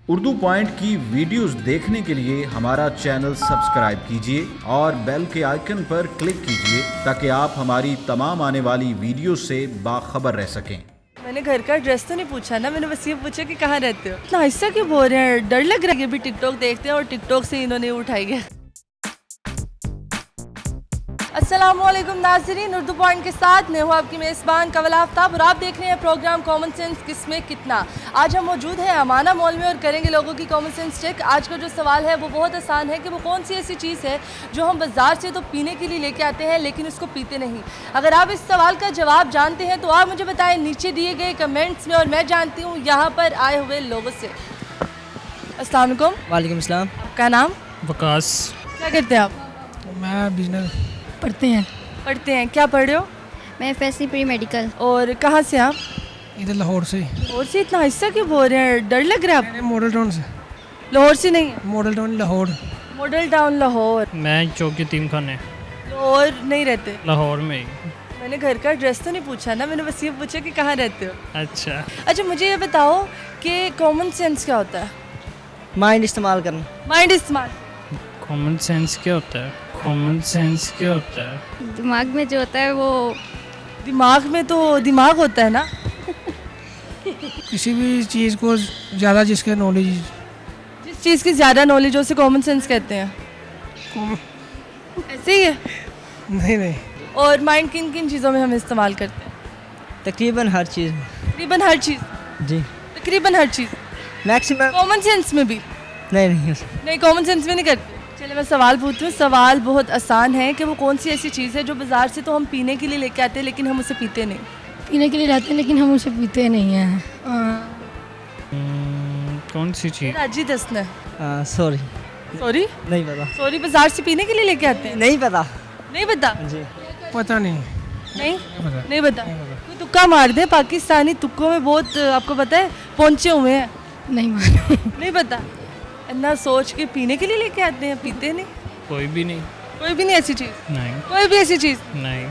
Urdu point की videos देखने के लिए हमारा चैनल सब्सक्राइब कीजिए और बेल के आइकन पर क्लिक कीजिए ताकि आप हमारी तमाम आने वाली वीडियो से बाखबर रह सकें। मैंने घर का एड्रेस तो नहीं पूछा ना, मैंने बस ये पूछा कि कहाँ रहते हो। इतना ऐसा क्यों बोल रहे हैं, डर लग रहा है। अभी टिकटॉक देखते हैं और टिकटॉक से इन्होंने उठाई है। अस्सलामुअलैकुम नाज़रीन, उर्दू पॉइंट के साथ मैं हूँ आपकी मेज़बान कवल आफ्ताब और आप देख रहे हैं प्रोग्राम कॉमन सेंस किसमें कितना। आज हम मौजूद हैं अमाना मॉल में और करेंगे लोगों की कॉमन सेंस चेक। आज का जो सवाल है वो बहुत आसान है कि वो कौन सी ऐसी चीज़ है जो हम बाज़ार से तो पीने के लिए लेके आते हैं लेकिन उसको पीते नहीं। अगर आप इस सवाल का जवाब जानते हैं तो आप मुझे बताएं नीचे दिए गए कमेंट्स में और मैं जानती हूँ यहाँ पर आए हुए लोगों से। अस्सलाम वालेकुम। वालेकुम सलाम। आपका नाम? वकास। क्या करते हैं आप? मैं बिजनेस पढ़ते हैं। क्या पढ़ रहे हो? मैं फैसली प्री मेडिकल। और कहाँ से आप? इधर लाहौर से। और से इतना हिस्सा क्यों बोल रहे हैं, डर लग रहा है मैंने मॉडल टाउन से। आपको? लाहौर से नहीं है? Model town Lahore. Model town Lahore. मैं चौक यतीम खाने लाहौर नहीं रहते? लाहौर में ही। मैंने घर का एड्रेस तो नहीं पूछा ना, मैंने बस ये पूछा कि कहाँ रहते हो। अच्छा मुझे ये बताओ कि कॉमन सेंस क्या होता है? माइंड इस्तेमाल करना। माइंड इस्तेमाल। कॉमन सेंस क्या होता है? कॉमन सेंस क्या होता है? दिमाग में जो होता है वो दिमाग में तो दिमाग होता है ना। किसी भी चीज़ को ज़्यादा जिसके नॉलेज। जिस चीज़ की ज़्यादा नॉलेज हो उसे कॉमन सेंस कहते हैं। ऐसे ही है। नहीं। और माइंड किन किन चीज़ों में हम इस्तेमाल करते हैं? तकरीबन हर चीज़ में। तकरीबन हर चीज़। जी। तकरीबन हर चीज़। मैक्सिमम। कॉमन सेंस में भी नहीं कॉमन सेंस में नहीं करते। चलिए मैं सवाल पूछती हूँ। सवाल बहुत आसान है कि वो कौन सी ऐसी चीज़ है जो बाज़ार से तो हम पीने के लिए लेके आते हैं लेकिन हम उसे पीते नहीं। पीने के लिए लाते हैं लेकिन हम उसे पीते नहीं हैं। कौन सी चीज़? राजी दसना है। सॉरी सॉरी नहीं पता। सॉरी बाज़ार से पीने के लिए लेके आते हैं? नहीं पता। नहीं पता? जी। पता नहीं। नहीं पता। कोई तुक्का मार दे। पाकिस्तानी तुक्कों में बहुत आपको पता है पहुँचे हुए हैं। नहीं मालूम। नहीं पता। इतना सोच के पीने के लिए लेके आते हैं, पीते नहीं। कोई भी नहीं। कोई भी नहीं ऐसी चीज़। नहीं। कोई भी ऐसी चीज़ नहीं।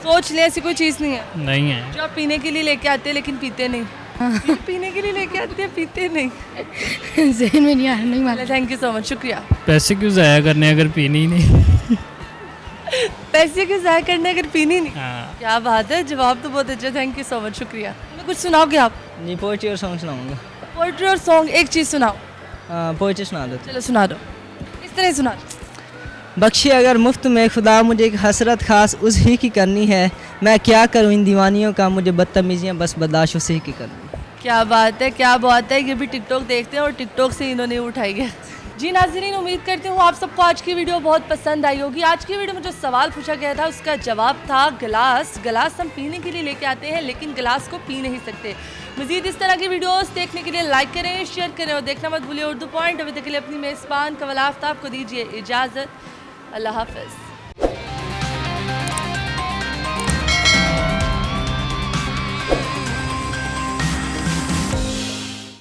सोच ले, ऐसी कोई चीज़ नहीं है नहीं है। जो आप पीने के लिए लेके आते हैं लेकिन पीते नहीं। पीने के लिए लेके आते हैं पीते नहीं। ज़हन में नहीं आ रहा, नहीं मालूम। थैंक यू सो मच, शुक्रिया। पैसे क्यों ज़ाया करने अगर पीनी ही नहीं? पैसे क्यों ज़ाया करने अगर पीनी नहीं? हाँ। क्या बात है, जवाब तो बहुत अच्छा। थैंक यू सो मच, शुक्रिया। मैं कुछ सुनाओगे आप? जी पोइट्री और सॉन्ग सुनाऊंगा। पोइट्री और सॉन्ग, एक चीज़ सुनाओ। पोइट्री सुना दो। चलो सुना दो, इस तरह सुना दो। बख्शे अगर मुफ्त में खुदा, मुझे एक हसरत खास उस ही की करनी है। मैं क्या करूँ इन दीवानियों का, मुझे बदतमीजियाँ बस बर्दाश्त उसी की करनी। क्या बात है, क्या बात है। ये भी टिकटॉक देखते हैं और टिकटॉक से इन्होंने उठाई है। जी नाज़रीन, उम्मीद करती हूँ आप सबको आज की वीडियो बहुत पसंद आई होगी। आज की वीडियो में जो सवाल पूछा गया था उसका जवाब था गिलास। गिलास हम पीने के लिए लेके आते हैं लेकिन गिलास को पी नहीं सकते। मज़ीद इस तरह की वीडियोस देखने के लिए लाइक करें, शेयर करें और देखना मत भूलिए उर्दू पॉइंट। अभी तक के लिए अपनी मेज़बान कवल आफ्ताब को दीजिए इजाज़त। अल्लाह हाफ़िज़।